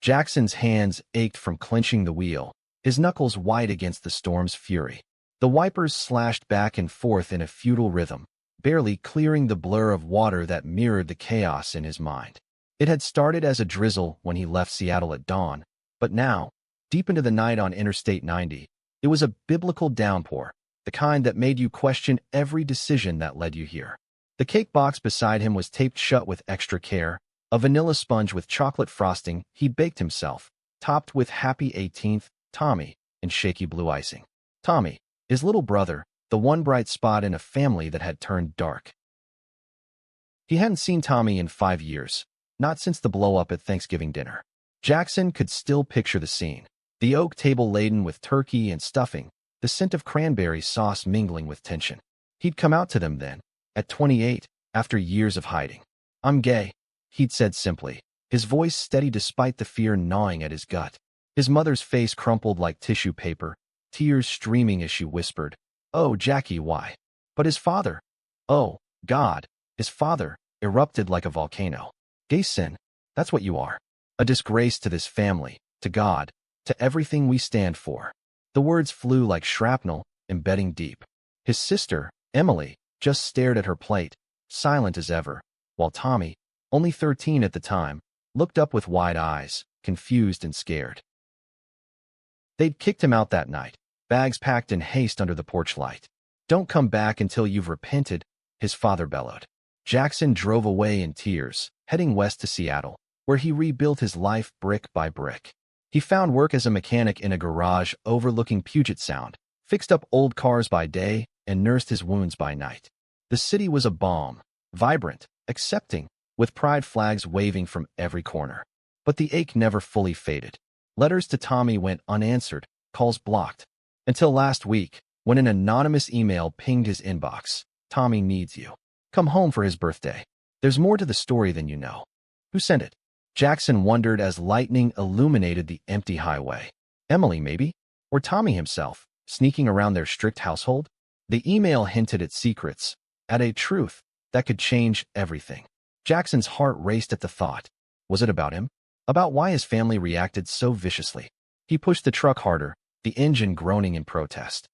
Jackson's hands ached from clenching the wheel, his knuckles white against the storm's fury. The wipers slashed back and forth in a futile rhythm, barely clearing the blur of water that mirrored the chaos in his mind. It had started as a drizzle when he left Seattle at dawn, but now, deep into the night on Interstate 90, it was a biblical downpour, the kind that made you question every decision that led you here. The cake box beside him was taped shut with extra care, a vanilla sponge with chocolate frosting he'd baked himself, topped with Happy 18th, Tommy, and shaky blue icing. Tommy, his little brother, the one bright spot in a family that had turned dark. He hadn't seen Tommy in 5 years, not since the blow-up at Thanksgiving dinner. Jackson could still picture the scene, the oak table laden with turkey and stuffing, the scent of cranberry sauce mingling with tension. He'd come out to them then, at 28, after years of hiding. "I'm gay," he'd said simply, his voice steady despite the fear gnawing at his gut. His mother's face crumpled like tissue paper, tears streaming as she whispered, "Oh, Jackie, why?" But his father, oh, God, his father, erupted like a volcano. "Gay sin, that's what you are. A disgrace to this family, to God, to everything we stand for." The words flew like shrapnel, embedding deep. His sister, Emily, just stared at her plate, silent as ever, while Tommy, only 13 at the time, looked up with wide eyes, confused and scared. They'd kicked him out that night, bags packed in haste under the porch light. "Don't come back until you've repented," his father bellowed. Jackson drove away in tears, heading west to Seattle, where he rebuilt his life brick by brick. He found work as a mechanic in a garage overlooking Puget Sound, fixed up old cars by day, and nursed his wounds by night. The city was a balm, vibrant, accepting, with pride flags waving from every corner. But the ache never fully faded. Letters to Tommy went unanswered, calls blocked. Until last week, when an anonymous email pinged his inbox. "Tommy needs you. Come home for his birthday. There's more to the story than you know." Who sent it? Jackson wondered as lightning illuminated the empty highway. Emily, maybe? Or Tommy himself, sneaking around their strict household? The email hinted at secrets, at a truth that could change everything. Jackson's heart raced at the thought. Was it about him? About why his family reacted so viciously? He pushed the truck harder, the engine groaning in protest.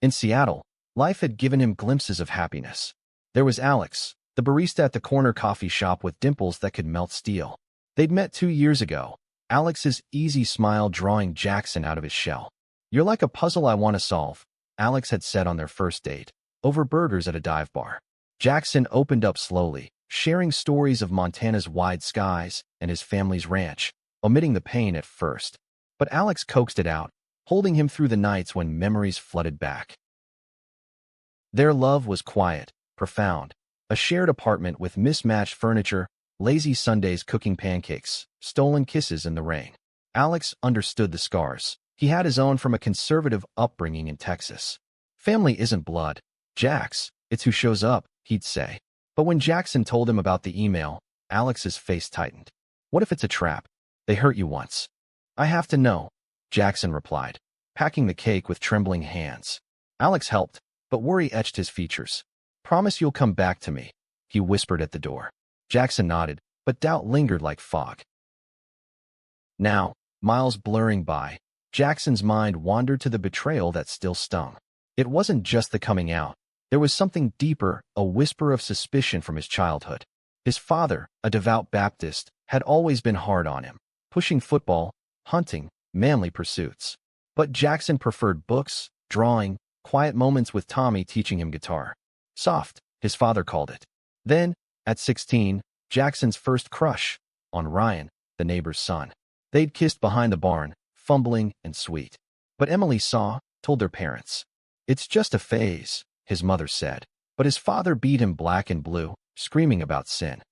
In Seattle, life had given him glimpses of happiness. There was Alex, the barista at the corner coffee shop with dimples that could melt steel. They'd met 2 years ago, Alex's easy smile drawing Jackson out of his shell. "You're like a puzzle I want to solve," Alex had said on their first date, over burgers at a dive bar. Jackson opened up slowly, sharing stories of Montana's wide skies and his family's ranch, omitting the pain at first. But Alex coaxed it out, holding him through the nights when memories flooded back. Their love was quiet, profound, a shared apartment with mismatched furniture, lazy Sundays cooking pancakes, stolen kisses in the rain. Alex understood the scars. He had his own from a conservative upbringing in Texas. "Family isn't blood, Jax, it's who shows up," he'd say. But when Jackson told him about the email, Alex's face tightened. "What if it's a trap? They hurt you once." "I have to know," Jackson replied, packing the cake with trembling hands. Alex helped, but worry etched his features. "Promise you'll come back to me," he whispered at the door. Jackson nodded, but doubt lingered like fog. Now, miles blurring by, Jackson's mind wandered to the betrayal that still stung. It wasn't just the coming out. There was something deeper, a whisper of suspicion from his childhood. His father, a devout Baptist, had always been hard on him, pushing football, hunting, manly pursuits. But Jackson preferred books, drawing, quiet moments with Tommy teaching him guitar. Soft, his father called it. Then, at 16, Jackson's first crush, on Ryan, the neighbor's son. They'd kissed behind the barn, fumbling and sweet. But Emily saw, told their parents. "It's just a phase," his mother said. But his father beat him black and blue, screaming about sin.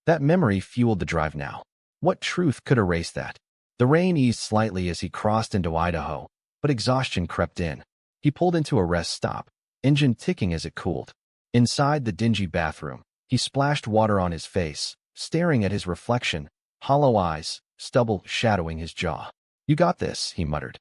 That memory fueled the drive now. What truth could erase that? The rain eased slightly as he crossed into Idaho, but exhaustion crept in. He pulled into a rest stop, engine ticking as it cooled. Inside the dingy bathroom, he splashed water on his face, staring at his reflection, hollow eyes, stubble shadowing his jaw. "You got this," he muttered.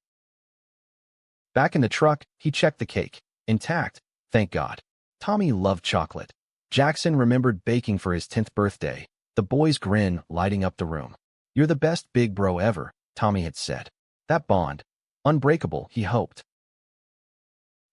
Back in the truck, he checked the cake. Intact, thank God. Tommy loved chocolate. Jackson remembered baking for his 10th birthday, the boy's grin lighting up the room. "You're the best big bro ever," Tommy had said. That bond, unbreakable, he hoped.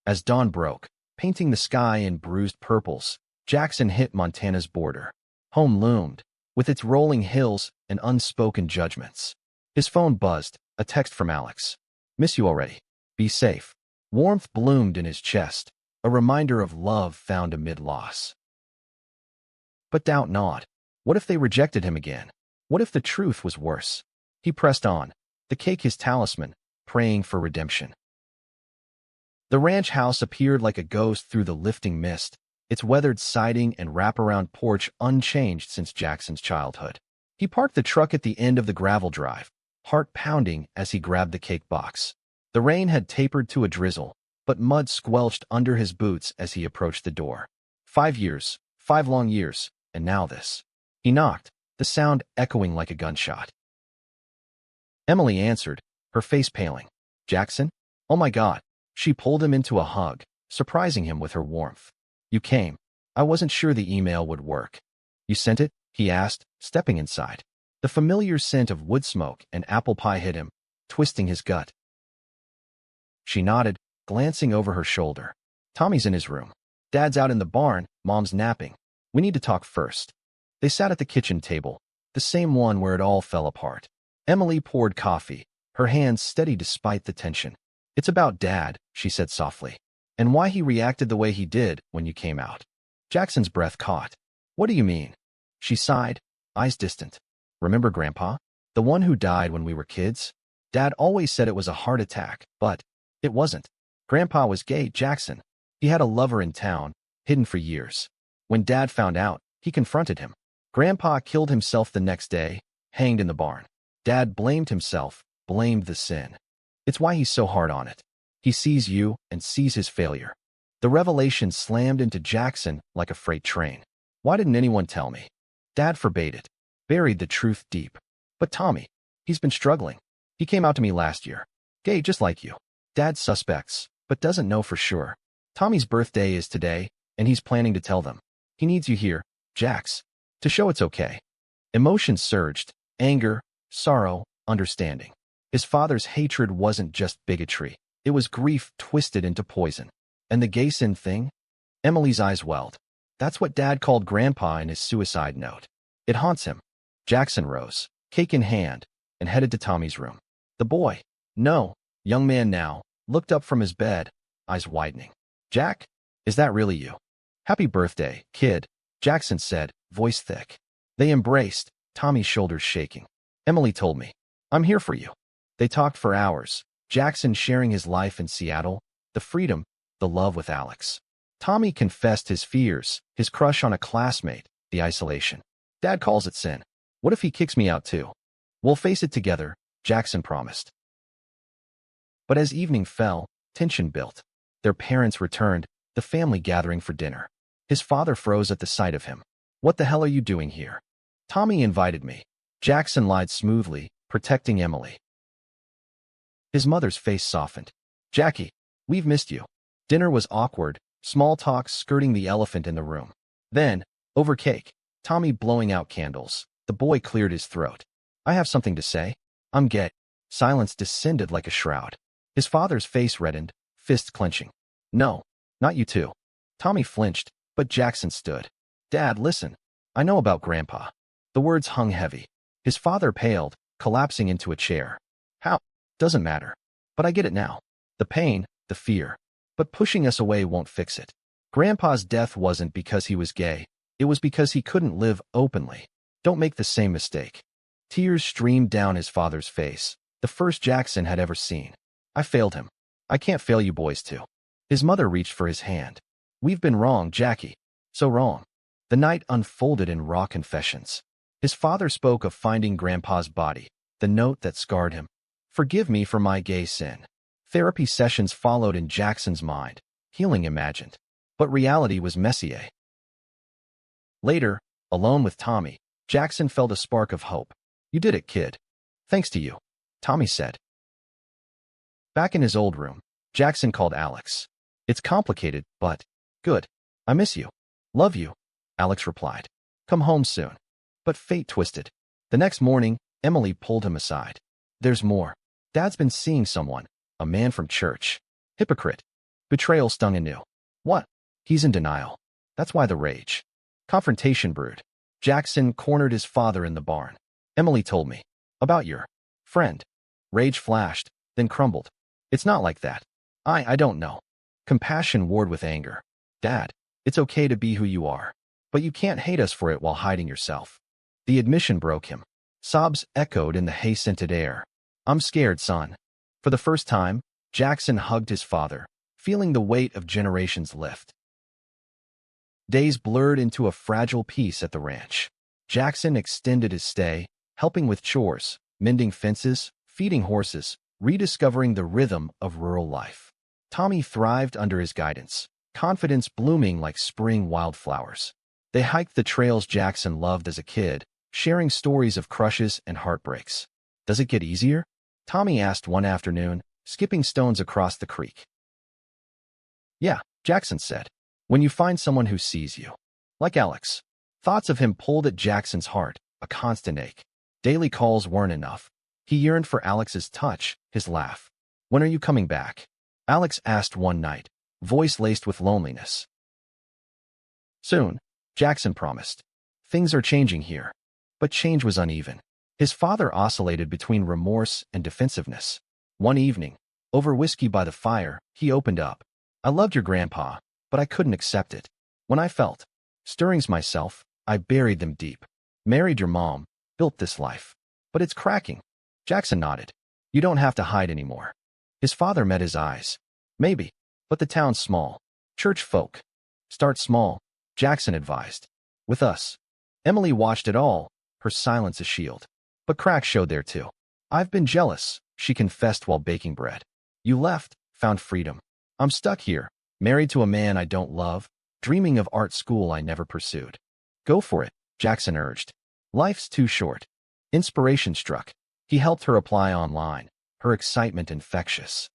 As dawn broke, painting the sky in bruised purples, Jackson hit Montana's border. Home loomed, with its rolling hills and unspoken judgments. His phone buzzed, a text from Alex. "Miss you already. Be safe." Warmth bloomed in his chest, a reminder of love found amid loss. But doubt not. What if they rejected him again? What if the truth was worse? He pressed on, the cake his talisman, praying for redemption. The ranch house appeared like a ghost through the lifting mist, its weathered siding and wraparound porch unchanged since Jackson's childhood. He parked the truck at the end of the gravel drive, heart pounding as he grabbed the cake box. The rain had tapered to a drizzle, but mud squelched under his boots as he approached the door. 5 years, 5 long years, and now this. He knocked, the sound echoing like a gunshot. Emily answered, her face paling. "Jackson? Oh my God." She pulled him into a hug, surprising him with her warmth. "You came. I wasn't sure the email would work." "You sent it?" he asked, stepping inside. The familiar scent of wood smoke and apple pie hit him, twisting his gut. She nodded, glancing over her shoulder. "Tommy's in his room. Dad's out in the barn, Mom's napping. We need to talk first." They sat at the kitchen table, the same one where it all fell apart. Emily poured coffee, her hands steady despite the tension. "It's about Dad," she said softly, "and why he reacted the way he did when you came out." Jackson's breath caught. "What do you mean?" She sighed, eyes distant. "Remember Grandpa? The one who died when we were kids? Dad always said it was a heart attack, but it wasn't. Grandpa was gay, Jackson. He had a lover in town, hidden for years. When Dad found out, he confronted him. Grandpa killed himself the next day, hanged in the barn. Dad blamed himself, blamed the sin. It's why he's so hard on it. He sees you and sees his failure." The revelation slammed into Jackson like a freight train. "Why didn't anyone tell me?" "Dad forbade it. Buried the truth deep. But Tommy, he's been struggling. He came out to me last year. Gay just like you. Dad suspects, but doesn't know for sure. Tommy's birthday is today, and he's planning to tell them. He needs you here, Jax, to show it's okay." Emotions surged, anger, sorrow, understanding. His father's hatred wasn't just bigotry. It was grief twisted into poison. And the gay sin thing? Emily's eyes welled. "That's what Dad called Grandpa in his suicide note. It haunts him." Jackson rose, cake in hand, and headed to Tommy's room. The boy, no, young man now, looked up from his bed, eyes widening. "Jack, is that really you?" "Happy birthday, kid," Jackson said, voice thick. They embraced, Tommy's shoulders shaking. "Emily told me. I'm here for you." They talked for hours, Jackson sharing his life in Seattle, the freedom, the love with Alex. Tommy confessed his fears, his crush on a classmate, the isolation. "Dad calls it sin. What if he kicks me out too?" "We'll face it together," Jackson promised. But as evening fell, tension built. Their parents returned, the family gathering for dinner. His father froze at the sight of him. "What the hell are you doing here?" "Tommy invited me." Jackson lied smoothly, protecting Emily. His mother's face softened. "Jackie, we've missed you." Dinner was awkward, small talk skirting the elephant in the room. Then, over cake, Tommy blowing out candles, the boy cleared his throat. "I have something to say. I'm gay." Silence descended like a shroud. His father's face reddened, fist clenching. "No, not you two." Tommy flinched, but Jackson stood. "Dad, listen. I know about Grandpa." The words hung heavy. His father paled, collapsing into a chair. "How? Doesn't matter. But I get it now. The pain, the fear. But pushing us away won't fix it. Grandpa's death wasn't because he was gay. It was because he couldn't live openly. Don't make the same mistake." Tears streamed down his father's face, the first Jackson had ever seen. "I failed him. I can't fail you boys too." His mother reached for his hand. "We've been wrong, Jackie. So wrong." The night unfolded in raw confessions. His father spoke of finding Grandpa's body, the note that scarred him. "Forgive me for my gay sin." Therapy sessions followed in Jackson's mind, healing imagined. But reality was messier. Later, alone with Tommy, Jackson felt a spark of hope. "You did it, kid. Thanks to you," Tommy said. Back in his old room, Jackson called Alex. "It's complicated, but good. I miss you. Love you," Alex replied. "Come home soon." But fate twisted. The next morning, Emily pulled him aside. There's more. Dad's been seeing someone, a man from church. Hypocrite. Betrayal stung anew. What? He's in denial. That's why the rage. Confrontation brewed. Jackson cornered his father in the barn. Emily told me. About your friend. Rage flashed, then crumbled. It's not like that. I don't know. Compassion warred with anger. Dad, it's okay to be who you are. But you can't hate us for it while hiding yourself. The admission broke him. Sobs echoed in the hay-scented air. I'm scared, son. For the first time, Jackson hugged his father, feeling the weight of generations lift. Days blurred into a fragile peace at the ranch. Jackson extended his stay, helping with chores, mending fences, feeding horses, rediscovering the rhythm of rural life. Tommy thrived under his guidance, confidence blooming like spring wildflowers. They hiked the trails Jackson loved as a kid, sharing stories of crushes and heartbreaks. Does it get easier? Tommy asked one afternoon, skipping stones across the creek. Yeah, Jackson said. When you find someone who sees you. Like Alex. Thoughts of him pulled at Jackson's heart, a constant ache. Daily calls weren't enough. He yearned for Alex's touch, his laugh. When are you coming back? Alex asked one night, voice laced with loneliness. Soon, Jackson promised. Things are changing here. But change was uneven. His father oscillated between remorse and defensiveness. One evening, over whiskey by the fire, he opened up. I loved your grandpa, but I couldn't accept it. When I felt stirrings myself, I buried them deep. Married your mom, built this life. But it's cracking. Jackson nodded. You don't have to hide anymore. His father met his eyes. Maybe, but the town's small. Church folk. Start small, Jackson advised. With us. Emily watched it all, her silence a shield. But cracks showed there too. I've been jealous, she confessed while baking bread. You left, found freedom. I'm stuck here, married to a man I don't love, dreaming of art school I never pursued. Go for it, Jackson urged. Life's too short. Inspiration struck. He helped her apply online, her excitement infectious.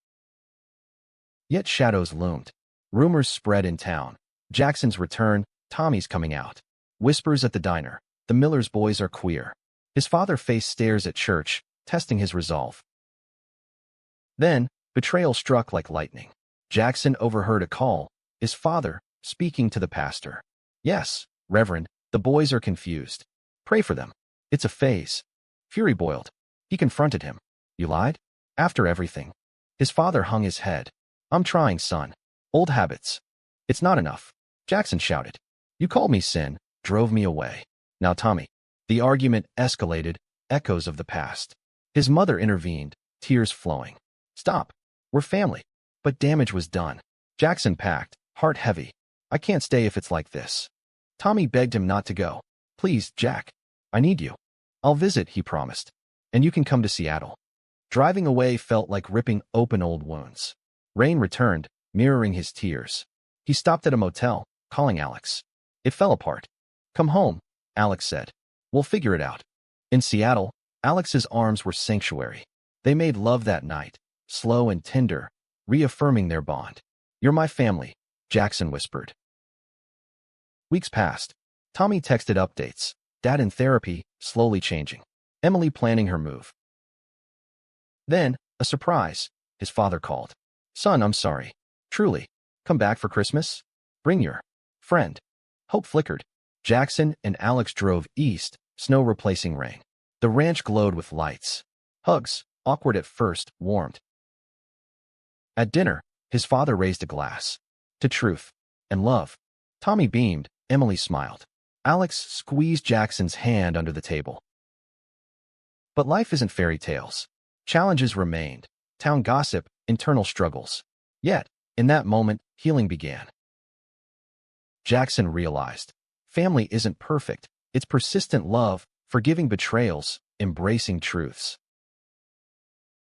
Yet shadows loomed. Rumors spread in town. Jackson's return, Tommy's coming out. Whispers at the diner. The Miller's boys are queer. His father faced stares at church, testing his resolve. Then, betrayal struck like lightning. Jackson overheard a call, his father, speaking to the pastor. Yes, Reverend, the boys are confused. Pray for them. It's a phase. Fury boiled. He confronted him. You lied? After everything. His father hung his head. I'm trying, son. Old habits. It's not enough. Jackson shouted. You called me sin, drove me away. Now, Tommy. The argument escalated, echoes of the past. His mother intervened, tears flowing. Stop. We're family. But damage was done. Jackson packed, heart heavy. I can't stay if it's like this. Tommy begged him not to go. Please, Jack. I need you. I'll visit, he promised. And you can come to Seattle. Driving away felt like ripping open old wounds. Rain returned, mirroring his tears. He stopped at a motel, calling Alex. It fell apart. Come home, Alex said. We'll figure it out. In Seattle, Alex's arms were sanctuary. They made love that night, slow and tender, reaffirming their bond. You're my family, Jackson whispered. Weeks passed. Tommy texted updates. Dad in therapy, slowly changing. Emily planning her move. Then, a surprise. His father called. Son, I'm sorry. Truly. Come back for Christmas? Bring your friend. Hope flickered. Jackson and Alex drove east, snow replacing rain. The ranch glowed with lights. Hugs, awkward at first, warmed. At dinner, his father raised a glass. To truth and love. Tommy beamed, Emily smiled. Alex squeezed Jackson's hand under the table. But life isn't fairy tales. Challenges remained. Town gossip, internal struggles. Yet, in that moment, healing began. Jackson realized. Family isn't perfect. It's persistent love, forgiving betrayals, embracing truths.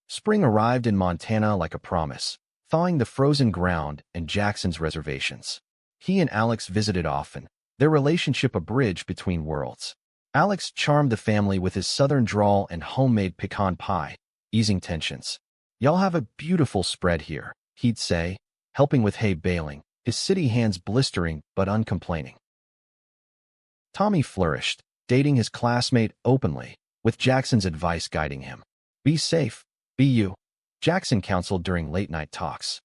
Spring arrived in Montana like a promise, thawing the frozen ground and Jackson's reservations. He and Alex visited often, their relationship a bridge between worlds. Alex charmed the family with his southern drawl and homemade pecan pie, easing tensions. Y'all have a beautiful spread here, he'd say, helping with hay baling, his city hands blistering but uncomplaining. Tommy flourished, dating his classmate openly, with Jackson's advice guiding him. Be safe, be you, Jackson counseled during late-night talks.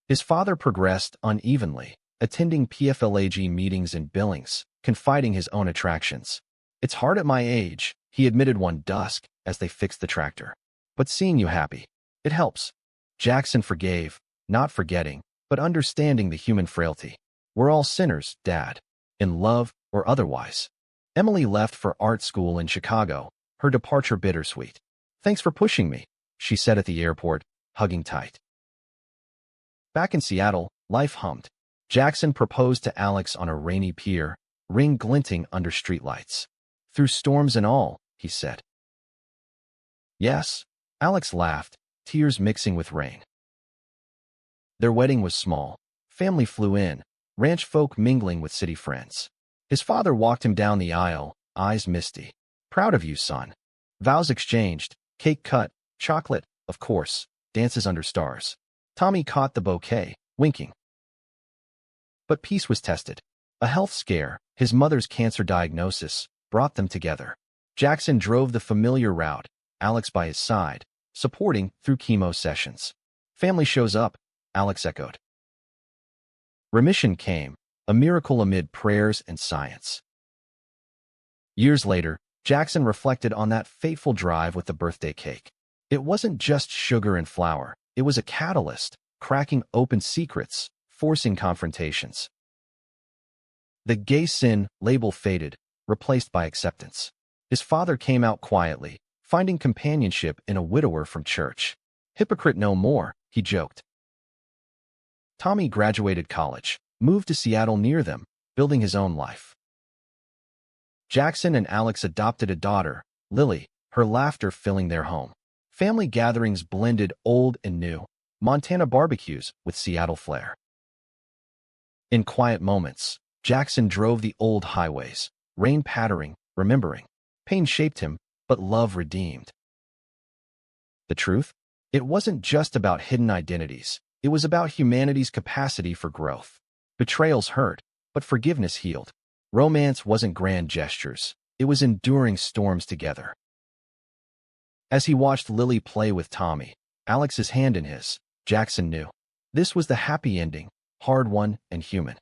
His father progressed unevenly, attending PFLAG meetings in Billings, confiding his own attractions. It's hard at my age, he admitted one dusk as they fixed the tractor. But seeing you happy, it helps. Jackson forgave, not forgetting, but understanding the human frailty. We're all sinners, Dad, in love or otherwise. Emily left for art school in Chicago, her departure bittersweet. Thanks for pushing me, she said at the airport, hugging tight. Back in Seattle, life hummed. Jackson proposed to Alex on a rainy pier, ring glinting under streetlights. Through storms and all, he said. Yes, Alex laughed, tears mixing with rain. Their wedding was small. Family flew in, ranch folk mingling with city friends. His father walked him down the aisle, eyes misty. Proud of you, son. Vows exchanged, cake cut, chocolate, of course, dances under stars. Tommy caught the bouquet, winking. But peace was tested. A health scare, his mother's cancer diagnosis, brought them together. Jackson drove the familiar route, Alex by his side, supporting through chemo sessions. Family shows up, Alex echoed. Remission came, a miracle amid prayers and science. Years later, Jackson reflected on that fateful drive with the birthday cake. It wasn't just sugar and flour. It was a catalyst, cracking open secrets, forcing confrontations. The gay sin label faded, replaced by acceptance. His father came out quietly, finding companionship in a widower from church. Hypocrite no more, he joked. Tommy graduated college, moved to Seattle near them, building his own life. Jackson and Alex adopted a daughter, Lily, her laughter filling their home. Family gatherings blended old and new, Montana barbecues with Seattle flair. In quiet moments, Jackson drove the old highways, rain pattering, remembering. Pain shaped him, but love redeemed. The truth? It wasn't just about hidden identities. It was about humanity's capacity for growth. Betrayals hurt, but forgiveness healed. Romance wasn't grand gestures. It was enduring storms together. As he watched Lily play with Tommy, Alex's hand in his, Jackson knew. This was the happy ending, hard won and human.